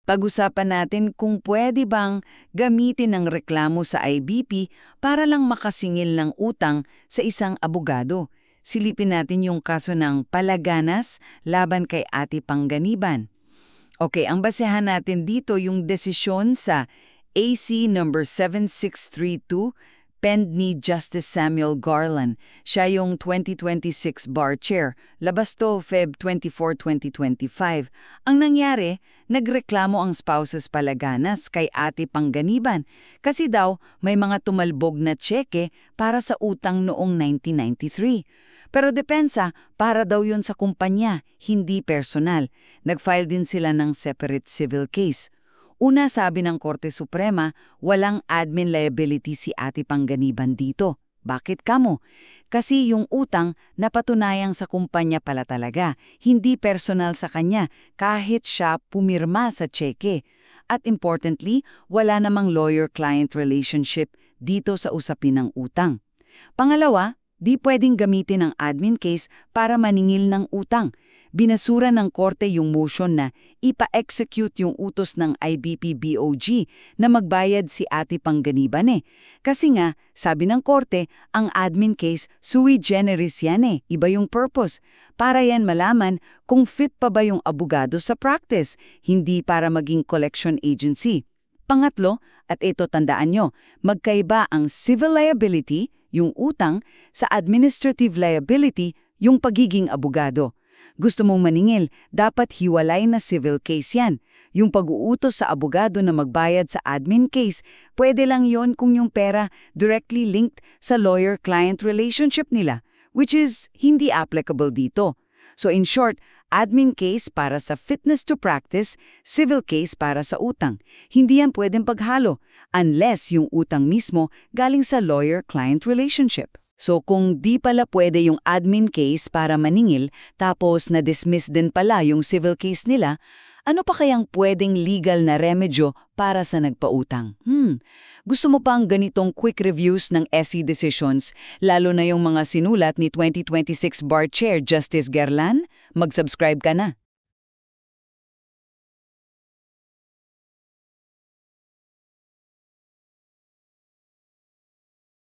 Pag-usapan natin kung pwede bang gamitin ang reklamo sa IBP para lang makasingil ng utang sa isang abogado. Silipin natin yung kaso ng Palaganas laban kay Ate Pangganiban. Okay, ang basehan natin dito yung desisyon sa AC number 7632, penned ni Justice Samuel Garland. Siya yung 2026 bar chair. Labas to Feb 24, 2025. Ang nangyari, nagreklamo ang spouses Palaganas kay Ate Pangganiban kasi daw may mga tumalbog na tseke para sa utang noong 1993. Pero depensa, para daw yun sa kumpanya, hindi personal. Nag-file din sila ng separate civil case. Una, sabi ng Korte Suprema, walang admin liability si Ate Pangganiban dito. Bakit kamo? Kasi yung utang napatunayang sa kumpanya pala talaga, hindi personal sa kanya kahit siya pumirma sa tseke. At importantly, wala namang lawyer-client relationship dito sa usapin ng utang. Pangalawa, di pwedeng gamitin ang admin case para maningil ng utang. Binasura ng korte yung motion na ipa-execute yung utos ng IBP-BOG na magbayad si Ate Pangganiban Kasi nga, sabi ng korte, ang admin case sui generis yan iba yung purpose. Para yan malaman kung fit pa ba yung abogado sa practice, hindi para maging collection agency. Pangatlo, at ito tandaan nyo, magkaiba ang civil liability, yung utang, sa administrative liability, yung pagiging abogado. Gusto mong maningil, dapat hiwalay na civil case yan. Yung pag-uutos sa abogado na magbayad sa admin case, pwede lang yon kung yung pera directly linked sa lawyer-client relationship nila, which is hindi applicable dito. So in short, admin case para sa fitness to practice, civil case para sa utang. Hindi yan pwedeng paghalo unless yung utang mismo galing sa lawyer-client relationship. So kung di pala pwede yung admin case para maningil tapos na-dismiss din pala yung civil case nila, ano pa kayang pwedeng legal na remedyo para sa nagpautang? Gusto mo pang ganitong quick reviews ng SC decisions, lalo na yung mga sinulat ni 2026 Bar Chair Justice Garland? Mag-subscribe ka na.